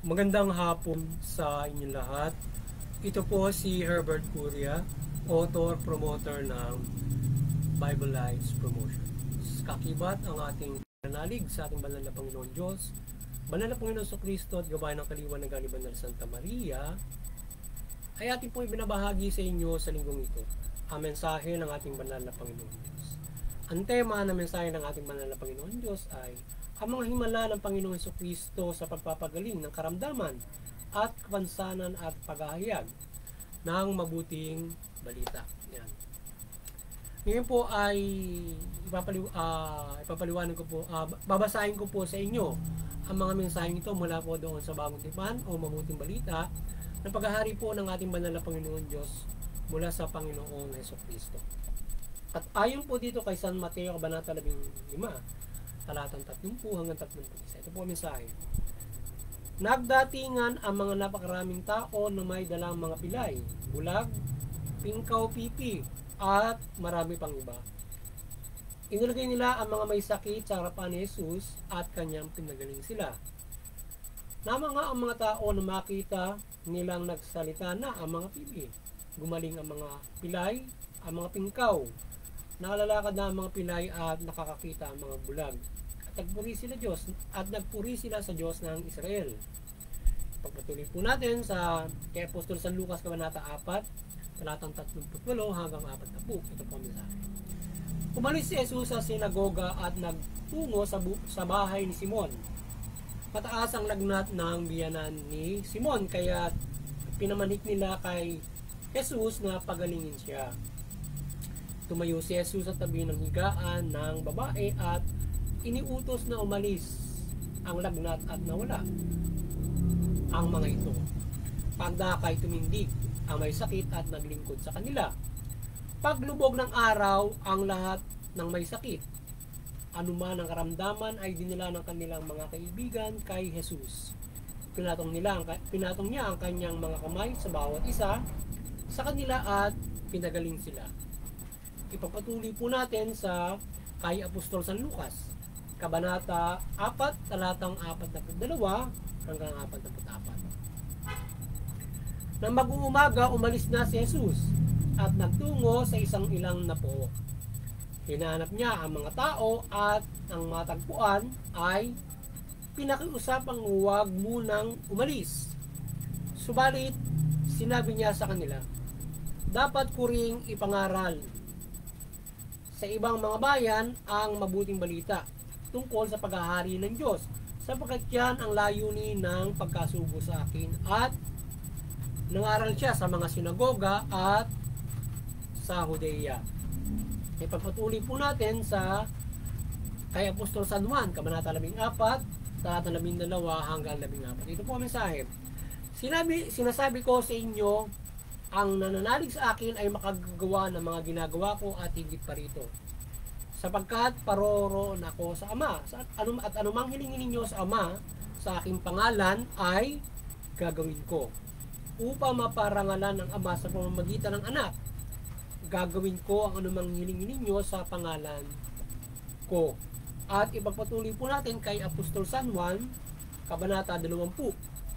Magandang hapon sa inyong lahat. Ito po si Herbert Curia, author, promoter ng Bible Lives Promotions. Kakibat ang ating pananalig sa ating banal na Panginoon Diyos, banal na Panginoon Kristo at gabayan ng kaliwanagan ni Banal Santa Maria, ay ating pong ibinabahagi sa inyo sa linggong ito, ang mensahe ng ating banal na Panginoon Diyos. Ang tema ng mensahe ng ating banal na Panginoon Diyos ay ang mga himala ng Panginoong Kristo sa pagpapagaling ng karamdaman at kapansanan at paghahayag ng mabuting balita. Yan. Ngayon po ay ipapaliwanag ko po, babasahin ko po sa inyo ang mga mensaheng ito mula po doon sa Bagong Tipan o Mabuting Balita ng paghahari po ng ating banal na Panginoon Diyos mula sa Panginoong Kristo. At ayon po dito kay San Mateo, Kabanata 15, talatang 30 hanggang 31. Ito po ang mensahe. Nagdatingan ang mga napakaraming tao na may dalang mga pilay, bulag, pingkaw, pipi, at marami pang iba. Inilagay nila ang mga may sakit sa harapan ni Jesus at kanyang pinagaling sila. Nama nga ang mga tao na makita nilang nagsalita na ang mga pipi. Gumaling ang mga pilay, ang mga pingkaw. Nakalalakad na ang mga pilay at nakakakita ang mga bulag. Nagpuri sila sa Diyos ng Israel. Pagpatuloy po natin sa kay Apostol San Lucas Kabanata 4, talatang 38 hanggang 40. Ito po ang mensahe. Umalis si Jesus sa sinagoga at nagtungo sa bahay ni Simon. Mataas ang lagnat ng biyanan ni Simon, kaya pinamanik nila kay Jesus na pagalingin siya. Tumayo si Jesus sa tabi ng higaan ng babae at iniutos na umalis ang lagnat at nawala ang mga ito. Pagdakay tumindig ang may sakit at naglingkod sa kanila. Paglubog ng araw, ang lahat ng may sakit, anuman ang karamdaman, ay dinala ng kanilang mga kaibigan kay Jesus. Pinatong niya ang kanyang mga kamay sa bawat isa sa kanila at pinagaling sila. Ipagpatuloy po natin sa kay Apostol San Lucas, Kabanata 4, talatang 42 hanggang 44. Nang mag-uumaga, umalis na si Jesus at nagtungo sa isang ilang na po. Hinahanap niya ang mga tao at ang matagpuan ay pinakiusapang huwag munang umalis. Subalit, sinabi niya sa kanila, dapat ko ring ipangaral sa ibang mga bayan ang mabuting balita tungkol sa paghahari ng Diyos, sapagkat yan ang layunin ng pagkasugo sa akin. At nangaral siya sa mga sinagoga at sa Judea. Ipagpatuloy po natin sa kay Apostol San Juan, Kabanata 14, talatang 12 hanggang 14. Ito po ang mensahe. Sinasabi ko sa inyo, ang nananalig sa akin ay makagagawa ng mga ginagawa ko at higit pa rito, sapagkat paroroon ako sa Ama, at anumang hilingin ninyo sa Ama sa aking pangalan ay gagawin ko, upang maparangalan ng Ama sa pamamagitan ng Anak. Gagawin ko ang anumang hilingin ninyo sa pangalan ko. At ipagpatuloy po natin kay Apostol San Juan, Kabanata 20,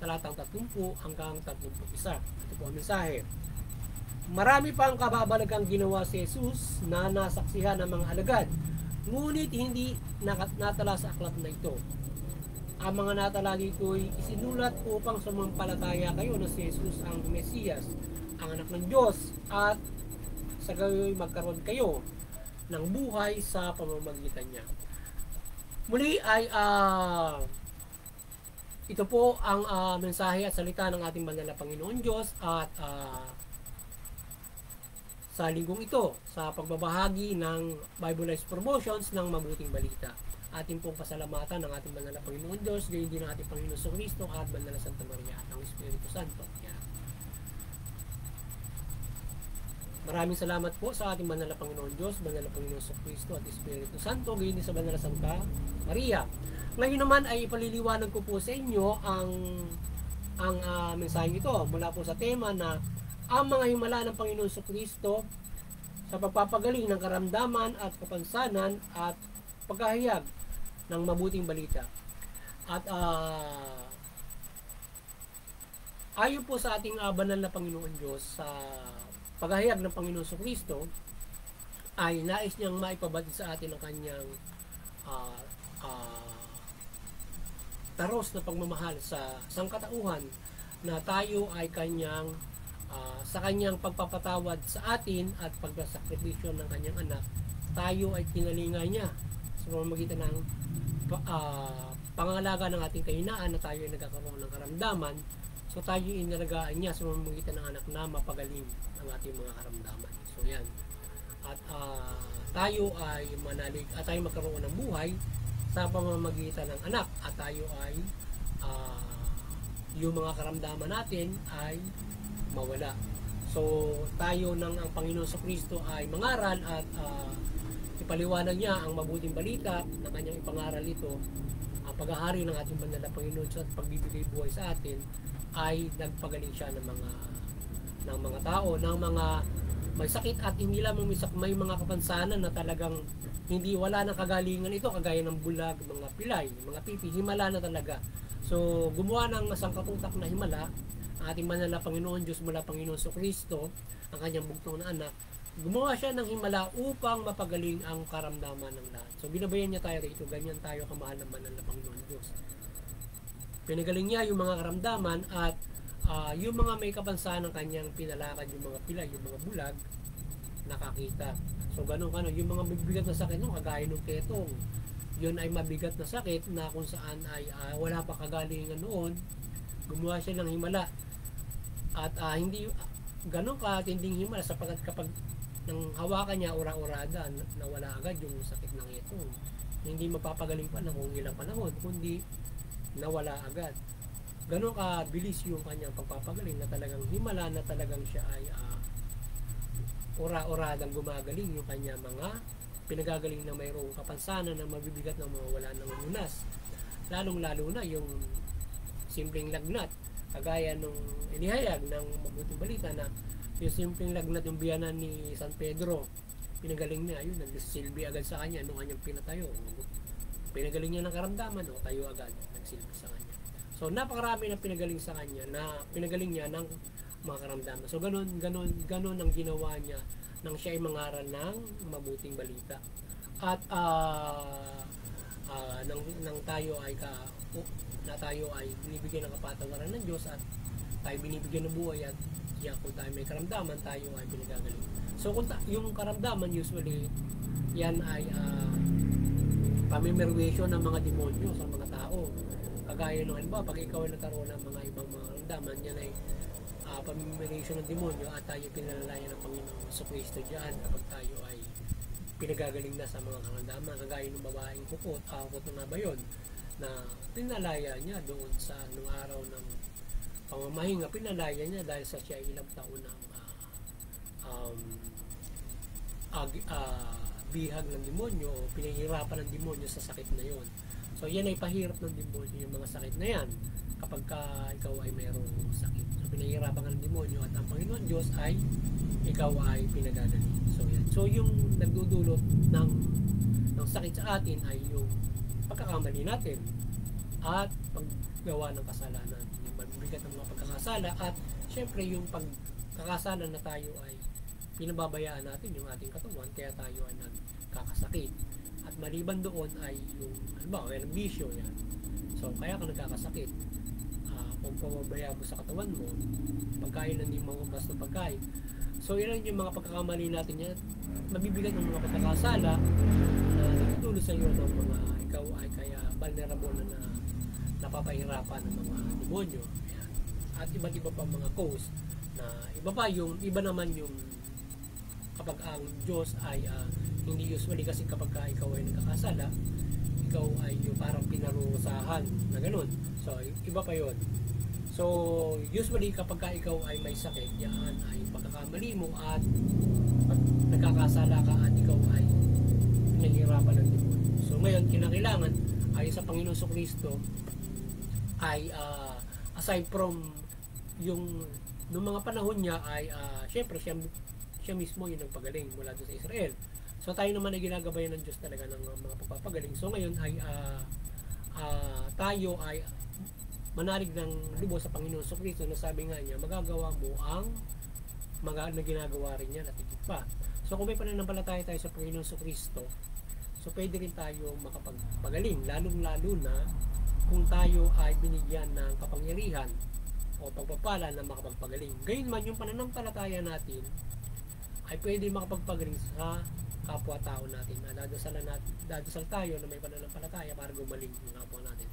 talatang 30 hanggang 31. Ito po ang mensahe. Marami pang kababalagang ginawa si Jesus na nasaksihan ng mga alagad, ngunit hindi natala sa aklat na ito. Ang mga natala dito'y isinulat upang sumampalataya kayo na si Jesus ang Mesiyas, ang anak ng Diyos, at sa gayoy magkaroon kayo ng buhay sa pamamagitan niya. Muli ay ito po ang mensahe at salita ng ating banal na Panginoon Diyos, at sa linggong ito, sa pagbabahagi ng Bible Lives Promotions ng Mabuting Balita, ating pong pasalamatan ng ating banal na Panginoon Diyos, gayon din ng ating Panginoon Kristo at banal na Santa Maria at ang Espiritu Santo. Maraming salamat po sa ating banal na Panginoon Diyos, banal na Panginoon Kristo at Espiritu Santo, gayon din sa banal na Santa Maria. Ngayon naman ay ipaliliwanag ko po sa inyo ang mensahe ito mula po sa tema na ang mga himala ng Panginoon Kristo sa pagpapagaling ng karamdaman at kapansanan at paghahayag ng mabuting balita. At Ayon po sa ating banal na Panginoon Diyos, sa paghahayag ng Panginoon Kristo, ay nais niyang maipabatid sa atin ang kanyang ah, ah, taros na pagmamahal sa sangkatauhan, na tayo ay kanyang sa kanyang pagpapatawad sa atin at pagsasakripisyo ng kanyang anak, tayo ay kinalingay niya sa pamamagitan ng pangangalaga ng ating kahinaan, na tayo ay nagkakaroon ng karamdaman. So tayo inalagaan niya sa pamamagitan ng anak na mapagaling ang ating mga karamdaman. So yan. At tayo ay manalig at tayo magkaroon ng buhay sa pamamagitan ng anak, at tayo ay yung mga karamdaman natin ay mawala. So tayo ng ang Panginoon sa Kristo ay mangaral at ipaliwanag niya ang mabuting balita na kanyang ipangaral ito, ang paghahari ng ating banal na Panginoon at pagbibigay buhay sa atin, ay nagpagaling siya ng mga tao, ng mga may sakit, at hindi lamang may mga kapansanan na talagang hindi wala ng kagalingan ito, kagaya ng bulag, mga pilay, mga pipi, himala na talaga. So gumawa ng sangkatutak na himala ang ating banal na Panginoon Diyos mula Panginoon Kristo, ang kanyang bugtong na anak. Gumawa siya ng himala upang mapagaling ang karamdaman ng lahat. So binabayan niya tayo rito, ganyan tayo kamahal ng banal na Panginoon Diyos. Pinagaling niya yung mga karamdaman, at yung mga may kapansanan ng kanyang pinalakad, yung mga pilay, yung mga bulag, nakakita. So ganun, yung mga mabibigat na sakit, kagaya ng ketong, yun ay mabigat na sakit na kung saan ay wala pa kagalingan noon, gumawa siya ng himala. At hindi ganun katinding himala, sapagkat kapag nang hawakan niya, ura-urada, nawala agad yung sakit ng ketong. Hindi mapapagaling pa na kung ilang panahon, kundi nawala agad. Ganon kabilis yung kanyang pagpapagaling, na talagang himala, na talagang siya ay ura-uradang gumagaling yung kanya mga pinagagaling na mayroong kapansanan na mabibigat na mawala ng lunas. Lalong-lalo na yung simpleng lagnat, kagaya nung inihayag ng mabuting balita, na yung simpleng lagnat, yung biyanan ni San Pedro, pinagaling niya, yun, nagsilbi agad sa kanya nung kanyang pinatayo. Pinagaling niya ng karamdaman, tayo agad, nagsilbi sa kanya. So napakarami na pinagaling sa kanya, na pinagaling niya ng mga karamdaman. So ganun ang ginawa niya nang siya ay mangaral ng mabuting balita. At nang tayo ay binibigyan ng kapatawaran ng Diyos, at tayo binibigyan ng buhay, at kung tayo may karamdaman, tayo ay pinagagaling. So yung karamdaman, usually yan ay pamimerwisyo ng mga demonyo sa mga tao. Kagaya nung halimbawa, pag ikaw ay nagkaroon ng mga ibang mga karamdaman, yan ay pamimerwisyo ng demonyo, at tayo pinalalayan ng Panginoon sa Kristo diyan kapag tayo ay pinagagaling na sa mga karamdaman. Kagaya ng babaeng hukot na ba yun, na pinalaya niya doon sa nung araw ng pamamahinga, pinalaya niya dahil sa siya ay ilang taon ng bihag ng demonyo, o pinahirapan ng demonyo sa sakit na yon. So yan ay pahirap ng demonyo, yung mga sakit na yan, kapag ikaw ay mayroong sakit. So pinahirapan ka ng demonyo, at ang Panginoon Diyos ay ikaw ay pinagagaling. So yan. So yung nagdudulot ng sakit sa atin ay yung pagkakamali natin at paggawa ng kasalanan, yung mabibigat ng mga pagkakasala, at syempre yung pagkakasala na tayo ay pinababayaan natin yung ating katawan, kaya tayo ay nagkakasakit. At maliban doon ay yung ng bisyo yan. So kaya ka nagkakasakit. Kung pababayaan mo sa katawan mo, pagkain na hindi mo basta pagkain. So yun yung mga pagkakamali natin yan, mabibigat ng mga pagkakasala na nagtutulong sa iyo ng mga ikaw ay kaya vulnerable na napapahirapan ng mga demonyo. Yan. At iba't iba pa mga cause na iba naman yung kapag ang Diyos ay hindi usually, kasi kapag ikaw ay nagkakasala, ikaw ay yung parang pinarusahan na ganun. So iba pa yon. So usually kapag ikaw ay may sakit, yan ay pagkakamali mo, at pag nagkakasala ka at ikaw ay pinahirapan ng demonyo. So ngayon kinakailangan ay sa Panginoon Kristo ay aside from yung nung mga panahon niya ay syempre siya mismo yung nagpagaling mula doon sa Israel. So tayo naman ay ginagabayan ng Diyos talaga ng mga pagpapagaling. So ngayon ay tayo ay manalig ng lubos sa Panginoon Kristo na sabi nga niya, magagawa mo ang na ginagawa rin niya at higit pa. So kung may pananampalataya tayo sa Panginoon Kristo, so pwede rin tayo makapagpagaling, lalong-lalo na kung tayo ay binigyan ng kapangyarihan o pagpapala na makapagpagaling. Gayunman yung pananampalataya natin ay pwede makapagpagaling sa kapwa-tao natin. Dadasal tayo na may pananampalataya para gumaling yung kapwa natin.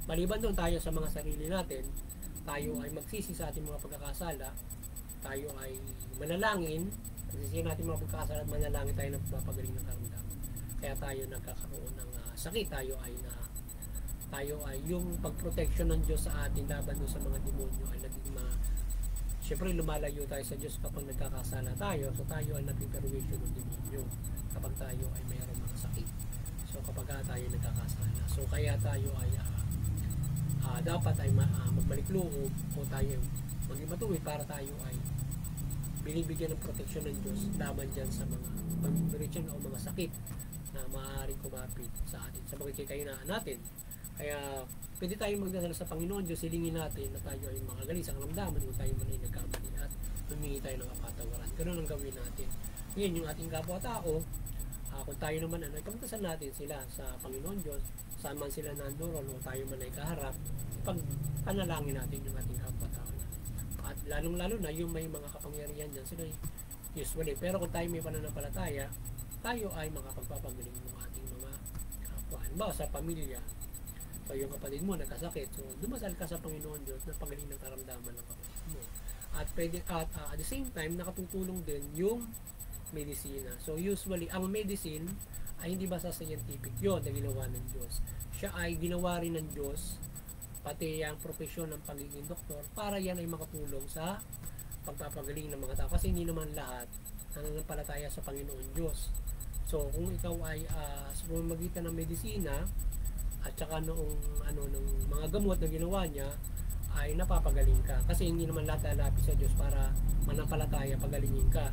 Maliban doon, tayo sa mga sarili natin, tayo ay magsisi sa ating mga pagkakasala, tayo ay manalangin, magsisi natin mga pagkakasala at manalangin tayo ng mapagaling ng karamdaman. Kaya tayo nagkakaroon ng sakit, tayo ay yung pagprotection ng Diyos sa atin laban doon sa mga demonyo ay naging siyempre lumalayo tayo sa Diyos kapag nagkakasala tayo, so tayo ay napiperwisyo ng demonyo kapag tayo ay mayroong mga sakit. So kapag tayo nagkakasala, so kaya tayo ay dapat ay magbalik loob o tayo maging matuwid para tayo ay binibigyan ng proteksyon ng Diyos laban dyan sa mga pag-operasyon o mga sakit na maaaring kumapit sa atin sa pagkikainaan natin. Kaya pwede tayong magdasal sa Panginoon Diyos, silingin natin na tayo ay makagaling sa karamdaman kung tayo man ay nagkamali at humingi tayo ng kapatawaran. Ganun ang gawin natin. Ngayon yung ating kapwa-tao, kung tayo naman ay pagdasal natin sila sa Panginoon Diyos, saan man sila nandoon o tayo man ay kaharap, panalangin natin yung ating kapwa-tao. At lalong-lalo na yung may mga kapangyarihan dyan, sila usually. Pero kung tayo may pananampalataya, tayo ay makapagpapagaling ng ating mga kapwa. Halimbawa sa pamilya, so yung kapatid mo nagkasakit, so dumasal ka sa Panginoon Diyos na pagaling ng karamdaman ng kapatid mo. At the same time, nakatutulong din yung medisina. So usually, ang medicine ay hindi basta scientific yun na ginawa ng Diyos. Siya ay ginawa rin ng Diyos, pati ang profesyon ng pagiging doktor, para yan ay makatulong sa pagpapagaling ng mga tao. Kasi hindi naman lahat nananampalataya sa Panginoon Diyos. So kung ikaw ay sa pamamagitan ng medisina at saka noong ng mga gamot na ginawa niya, ay napapagaling ka. Kasi hindi naman lahat lalapit sa Diyos para manampalataya, pagalingin ka.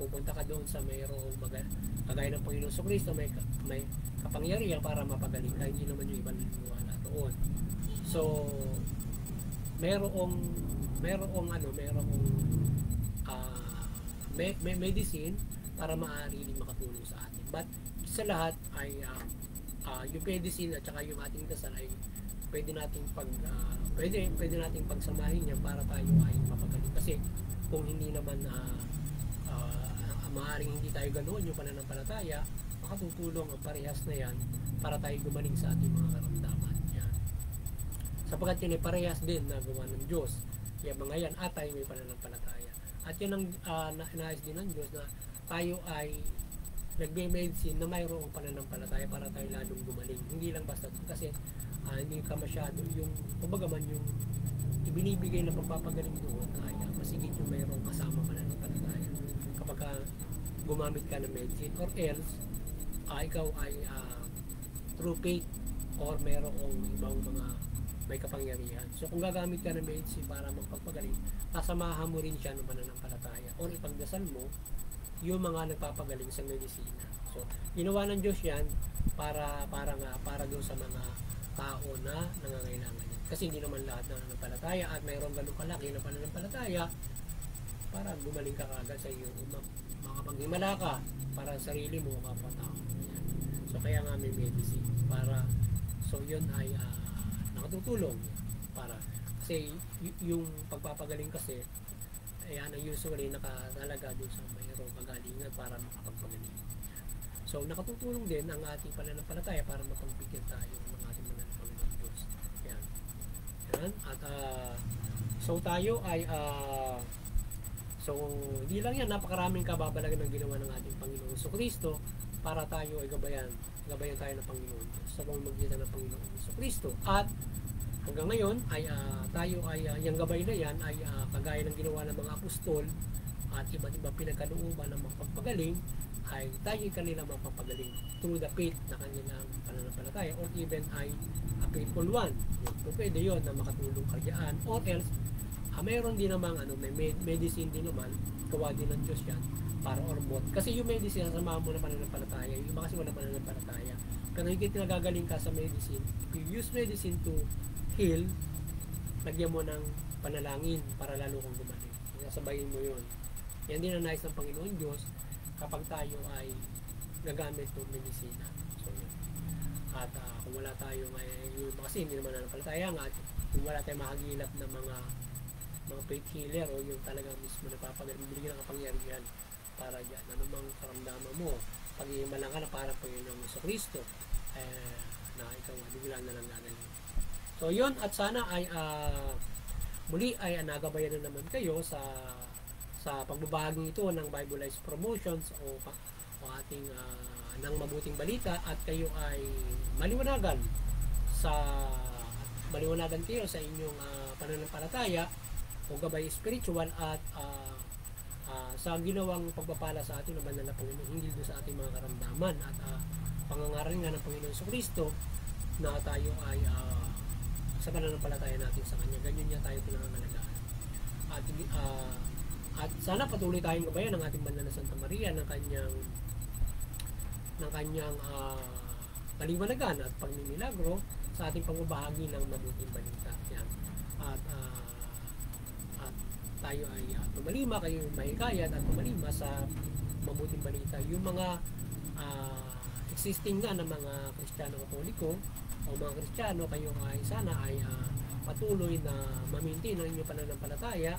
Pupunta ka doon sa mayroong kagaya ng Panginoon Kristo, may kapangyarihan para mapagaling ka. Hindi naman yung ibang naniniwala doon. So merong medicine para maaari din makatulong sa atin. But sa lahat ay yung medicine at saka yung ating dasal ay pwede nating pagsamahin niya para tayo ay mapagaling. Kasi kung hindi naman maaaring hindi tayo ganoon yung pananampalataya, makatutulong ang parehas na yan para tayo gumaling sa ating mga karamdaman. Yan. Sapagkat yun ay parehas din na gawa ng Diyos. Kaya mga yan at tayo may pananampalataya. At yun ang nais din ng Diyos na tayo ay nagme-medicine na mayroong pananampalataya para tayo lalong gumaling. Hindi lang basta kasi hindi ka masyado yung kumbaga yung ibinibigay na pagpapagaling doon ay masigit yung mayroong kasama pananampalataya. Kapag gumamit ka ng medicine or else ikaw ay through faith or mayroong ibang mga may kapangyarihan. So kung gagamit ka ng medicine para magpapagaling, kasamahan mo rin siya ng pananampalataya or ipagdasal mo yung mga nagpapagaling sa medisina. So ginawa ng Diyos yan para doon sa mga tao na nangangailangan yan. Kasi hindi naman lahat na nananampalataya at mayroong ganun kalaki na pananampalataya para gumaling ka kagad sa iyo, makapaghimala ka para sa sarili mo, kapwa-tao. So kaya nga may medicine para so yun ay nakatutulong para kasi yung pagpapagaling kasi ayan ang usually nakatalaga doon sa mayroong kagalingan para makapagpagaling. So nakatutulong din ang ating pananampalataya para mapagbigyan tayo ng ating mananampalataya ng Diyos. Yan. Yan. At so tayo ay so hindi lang yan, napakaraming kababalagan ng ginawa ng ating Panginoon Kristo para tayo ay gabayan tayo ng Panginoon sa pamamagitan ng Panginoon Kristo. At hanggang ngayon ay tayo ay yung gabay na yan ay kagaya ng ginawa ng mga apostol at iba't ibang pinagkalooban ng mga pagpagaling ay tayo kanila mapapagaling through the faith na kanilang pananampalataya or even ay a faithful one. So, pwede yun na makatulong karyaan or else mayroon din namang may medicine din naman, gawa din ng Diyos yan para or both. Kasi yung medicine sasamahan mo na pananampalataya, yung iba kasi wala pananampalataya. Pero higit na gagaling ka sa medicine, if you use medicine to heal, lagyan mo ng panalangin para lalo kang gumaling. Sasabayin mo yun. Yan din ang nais ng Panginoon Diyos kapag tayo ay gagamit ng medisina. So, yun. At kung wala tayo ngayon, kasi hindi naman nanampalataya nga, at kung wala tayong makagilap ng mga faith healer o yung talagang mismo napapagaling, bibigyan ng kapangyarihan para dyan. Anumang karamdaman mo, pag-iimalang ka na parang Panginoong Jesucristo, na ikaw bigla na lang gagaling. So yun, at sana ay muli ay nagabayan na naman kayo sa pagbabahagi ito ng Bibleized Promotions o ating ng mabuting balita, at kayo ay maliwanagan kayo sa inyong pananampalataya o gabay spiritual, at sa ginawang pagpapala sa atin ng banal na Panginoon hinggil doon sa ating mga karamdaman, at pangangaral nga ng Panginoon Jesucristo na tayo ay sa pananampalataya natin sa Kanya, ganyan niya tayo pinangangalagaan. At sana patuloy tayong gabayan ng ating banal na Santa Maria ng kanyang kaliwanagan at pagmimilagro sa ating pagbabahagi ng mabuting balita. Yan. At tayo ay tumalima, kayo mahikayat at tumalima sa mabuting balita. Yung mga existing na ng mga Kristiyano Katoliko o mga Kristiyano, kayo ay sana ay patuloy na ma-maintain ang inyong pananampalataya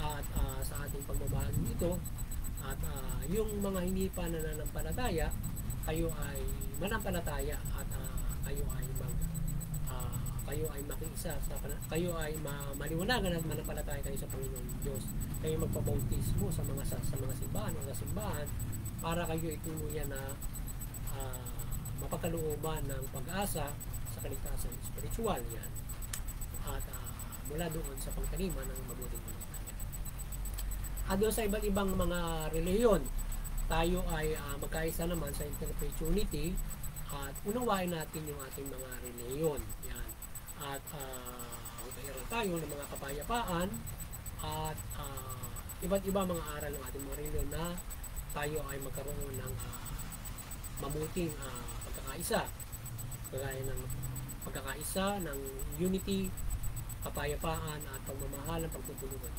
at sa ating pagbabahagi ito, at yung mga hindi pa nananampalataya, kayo ay manampalataya at kayo ay makiisa kayo ay maliwanagan at manampalataya kayo sa Panginoon Diyos. Kayo magpabautismo sa mga simbahan o sa simbahan para kayo ituluyan na mapagkalooban ng pag-asa sa kaligtasan spiritual. Yan. At mula doon sa pagtalima ng mabuting balita. At doon sa iba't ibang mga reliyon, tayo ay magkaisa naman sa interfaith unity at unawain natin yung ating mga reliyon. Yan. At magkairal tayo ng mga kapayapaan at iba't ibang mga aral ng ating mga reliyon na tayo ay magkaroon ng mabuting pagkakaisa, kagaya ng pagkakaisa ng unity, kapayapaan at pagmamahal ng pagtutulungan.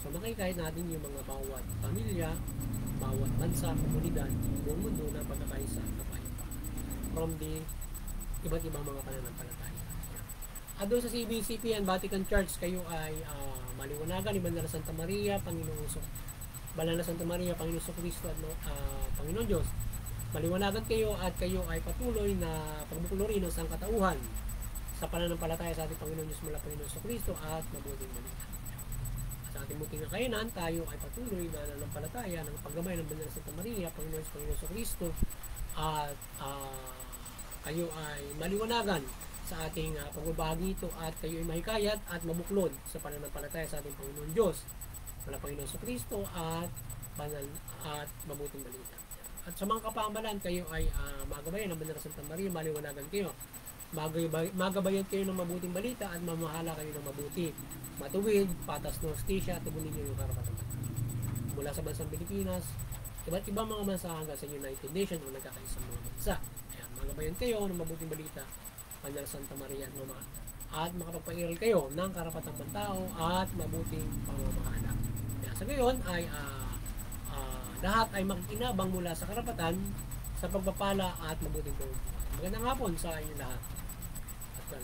So makikahit natin yung mga bawat pamilya, bawat bansa, komunidad, buong mundo na pagkakaisa at kapayapaan from the iba't ibang mga pananampalataya. At doon sa CBCP and Vatican Church, kayo ay maliwanagan ni Banal na Santa Maria, Banal na Santa Maria, Panginoon Jesucristo at Panginoon Diyos. Maliwanagan kayo at kayo ay patuloy na pagbuklori ng sangkatauhan sa pananampalataya sa ating Panginoon Diyos mula Panginoon Jesucristo at mabuting balita. At sa ating muting kakayanan, tayo ay patuloy na nanampalataya ng paggabay ng Banal na Santa Maria, Panginoon Jesucristo, at kayo ay maliwanagan sa ating pagbabahagi ito, at kayo ay mahikayat at mabuklod sa pananampalataya sa ating Panginoon Diyos mula Panginoon Jesucristo at banal at mabuting balita. At sa mga kapamalan, kayo ay magabayan ng Banal na Santa Maria, maliwanagan kayo, magabayan kayo ng mabuting balita at mamahala kayo ng mabuti, matuwid, patas ng hustisya at tugunin niyo yung karapatan mula sa bansang Pilipinas, iba't ibang mga bansa hanggang sa United Nations o nagkakaisang mga bansa. Ayan, magabayan kayo ng mabuting balita, Banal na Santa Maria at makapagpairal kayo ng karapatang pantao at mabuting pamamahala. Kaya sa gayon ay lahat ay makikinabang mula sa karapatan, sa pagpapala at mabuting pamumuhay. Magandang hapon sa inyo lahat. At